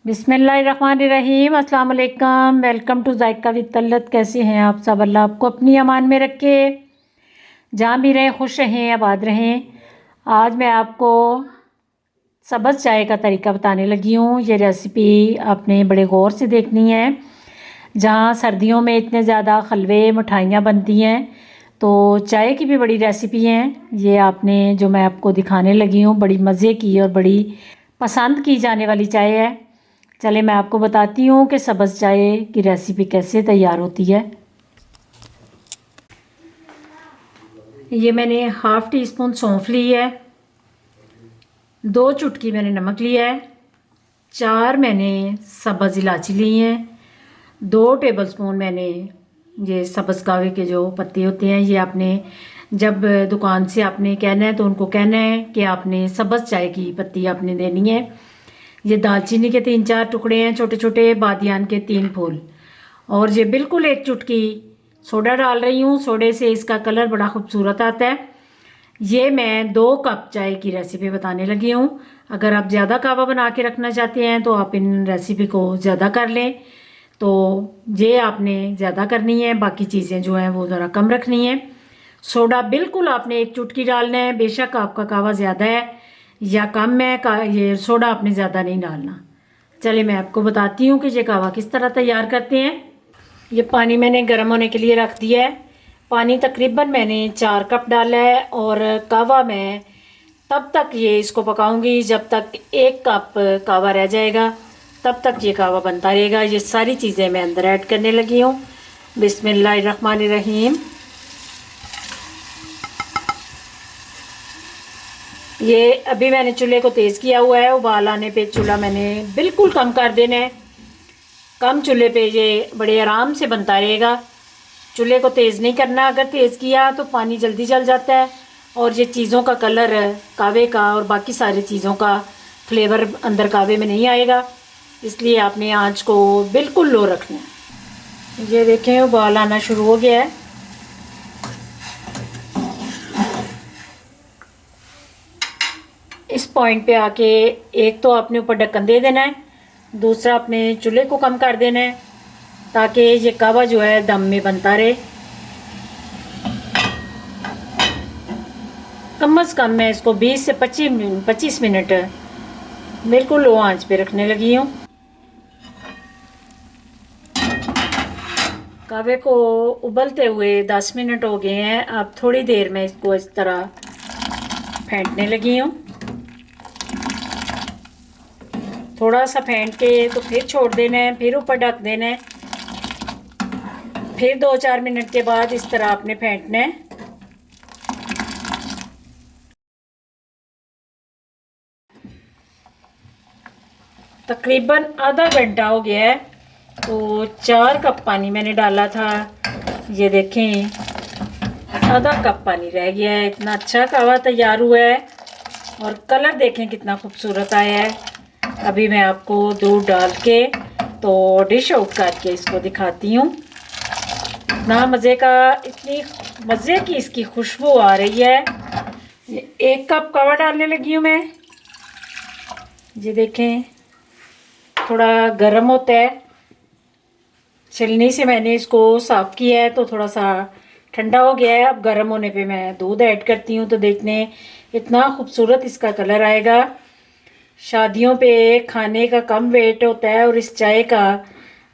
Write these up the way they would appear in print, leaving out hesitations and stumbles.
बिस्मिल्लाहिर्रहमानिर्रहीम। अस्सलाम वालेकुम। Welcome to Zaika with Talat. कैसे हैं आप सब? अल्लाह आपको अपनी अमान में रखे, जहाँ भी रहें खुश रहें, आबाद रहें। आज मैं आपको सब्ज़ चाय का तरीका बताने लगी हूँ। ये रेसिपी आपने बड़े गौर से देखनी है। जहाँ सर्दियों में इतने ज़्यादा हलवे मिठाइयाँ बनती हैं, तो चाय की भी बड़ी रेसिपी हैं। ये आपने जो मैं आपको दिखाने लगी हूँ, बड़ी मज़े की और बड़ी पसंद की जाने वाली चाय है। चले मैं आपको बताती हूँ कि सब्ज़ चाय की रेसिपी कैसे तैयार होती है। ये मैंने हाफ़ टी स्पून सौंफ ली है, 2 चुटकी मैंने नमक लिया है, 4 मैंने सब्ज़ इलायची ली हैं, 2 टेबलस्पून मैंने ये सब्ज़ कहवे के जो पत्ते होते हैं, ये आपने जब दुकान से आपने कहना है तो उनको कहना है कि आपने सब्ज़ चाय की पत्ती आपने देनी है। ये दालचीनी के 3-4 टुकड़े हैं छोटे छोटे, बादियान के 3 फूल, और ये बिल्कुल 1 चुटकी सोडा डाल रही हूँ। सोडे से इसका कलर बड़ा खूबसूरत आता है। ये मैं 2 कप चाय की रेसिपी बताने लगी हूँ। अगर आप ज़्यादा कहवा बना के रखना चाहते हैं तो आप इन रेसिपी को ज़्यादा कर लें, तो ये आपने ज़्यादा करनी है, बाकी चीज़ें जो हैं वो ज़रा कम रखनी है। सोडा बिल्कुल आपने 1 चुटकी डालना है। बेशक आपका कहवा ज़्यादा है या कम है, ये सोडा आपने ज़्यादा नहीं डालना। चलिए मैं आपको बताती हूँ कि ये कहवा किस तरह तैयार करते हैं। ये पानी मैंने गर्म होने के लिए रख दिया है। पानी तकरीबन मैंने 4 कप डाला है, और कहवा मैं तब तक ये इसको पकाऊंगी जब तक 1 कप कहवा रह जाएगा, तब तक ये कहवा बनता रहेगा। ये सारी चीज़ें मैं अंदर ऐड करने लगी हूँ। बिस्मिल्लाहिर्रहमानिर्रहीम। ये अभी मैंने चूल्हे को तेज़ किया हुआ है। उबाल आने पे चूल्हा मैंने बिल्कुल कम कर देना है। कम चूल्हे पे ये बड़े आराम से बनता रहेगा। चूल्हे को तेज़ नहीं करना, अगर तेज़ किया तो पानी जल्दी जल जाता है और ये चीज़ों का कलर कहवे का और बाकी सारी चीज़ों का फ्लेवर अंदर कहवे में नहीं आएगा। इसलिए आपने आँच को बिल्कुल लो रखना है। ये देखें उबाल आना शुरू हो गया है। इस पॉइंट पे आके एक तो आपने ऊपर ढक्कन दे देना है, दूसरा अपने चूल्हे को कम कर देना है ताकि ये कहवा जो है दम में बनता रहे। कम से कम मैं इसको 20 से 25 मिनट बिल्कुल लो आंच पे रखने लगी हूँ। कहवे को उबलते हुए 10 मिनट हो गए हैं। अब थोड़ी देर में इसको इस तरह फेंटने लगी हूँ। थोड़ा सा फेंट के तो फिर छोड़ देना है, फिर ऊपर ढक देना है, फिर 2-4 मिनट के बाद इस तरह आपने फेंटना है। तकरीबन आधा घंटा हो गया है। तो 4 कप पानी मैंने डाला था, ये देखें आधा कप पानी रह गया है। इतना अच्छा कहवा तैयार हुआ है और कलर देखें कितना खूबसूरत आया है। अभी मैं आपको दूध डाल के तो डिश आउट करके इसको दिखाती हूँ। इतना मज़े का, इतनी मज़े की इसकी खुशबू आ रही है। 1 कप कहवा डालने लगी हूँ मैं। ये देखें थोड़ा गर्म होता है, छलनी से मैंने इसको साफ़ किया है तो थोड़ा सा ठंडा हो गया है। अब गर्म होने पे मैं दूध ऐड करती हूँ तो देखने इतना खूबसूरत इसका कलर आएगा। शादियों पे खाने का कम वेट होता है और इस चाय का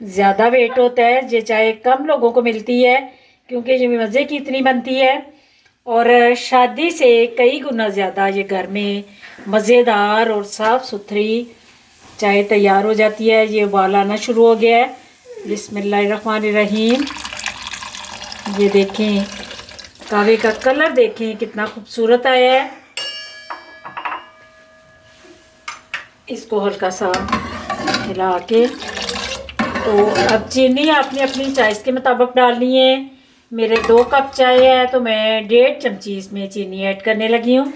ज़्यादा वेट होता है। ये चाय कम लोगों को मिलती है क्योंकि ये मज़े की इतनी बनती है, और शादी से कई गुना ज़्यादा ये घर में मज़ेदार और साफ़ सुथरी चाय तैयार हो जाती है। ये उबाल आना शुरू हो गया है। बिस्मिल्लाहिर्रहमानिर्रहीम। ये देखें कहवे का कलर देखें कितना खूबसूरत आया है। इसको हल्का सा हिला के तो अब चीनी आपने अपनी चॉइस के मुताबिक डालनी है। मेरे 2 कप चाय है तो मैं 1.5 चमची इसमें चीनी ऐड करने लगी हूँ।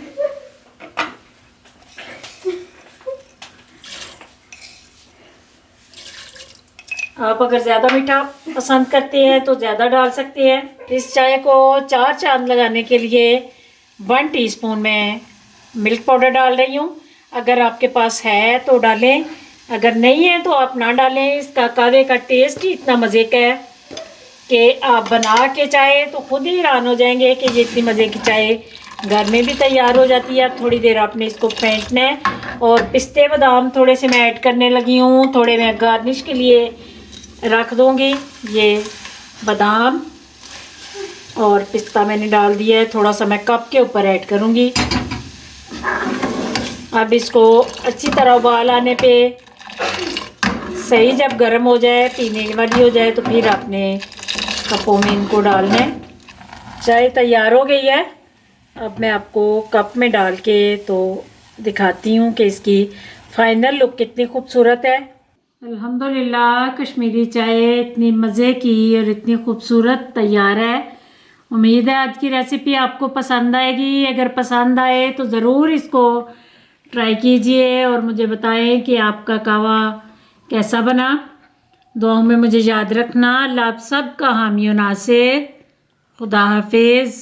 आप अगर ज़्यादा मीठा पसंद करते हैं तो ज़्यादा डाल सकते हैं। इस चाय को 4 चांद लगाने के लिए 1 टीस्पून मैं मिल्क पाउडर डाल रही हूँ। अगर आपके पास है तो डालें, अगर नहीं है तो आप ना डालें। इसका कहवे का टेस्ट ही इतना मज़े का है कि आप बना के चाहे तो खुद ही हैरान हो जाएंगे कि ये इतनी मज़े की चाय घर में भी तैयार हो जाती है। अब थोड़ी देर आपने इसको फेंटना है। और पिस्ते बादाम थोड़े से मैं ऐड करने लगी हूँ, थोड़े मैं गार्निश के लिए रख दूँगी। ये बादाम और पिस्ता मैंने डाल दिया है, थोड़ा सा मैं कप के ऊपर ऐड करूँगी। अब इसको अच्छी तरह उबाल आने पे सही जब गर्म हो जाए, पीने वाली हो जाए, तो फिर आपने कपों में इनको डालना है। चाय तैयार हो गई है। अब मैं आपको कप में डाल के तो दिखाती हूँ कि इसकी फाइनल लुक कितनी खूबसूरत है। अल्हम्दुलिल्लाह कश्मीरी चाय इतनी मज़े की और इतनी खूबसूरत तैयार है। उम्मीद है आज की रेसिपी आपको पसंद आएगी। अगर पसंद आए तो ज़रूर इसको ट्राई कीजिए और मुझे बताएं कि आपका कहवा कैसा बना। दुआओं में मुझे याद रखना। अल्लाह आप सब का हामी और नासिर। खुदा हाफिज़।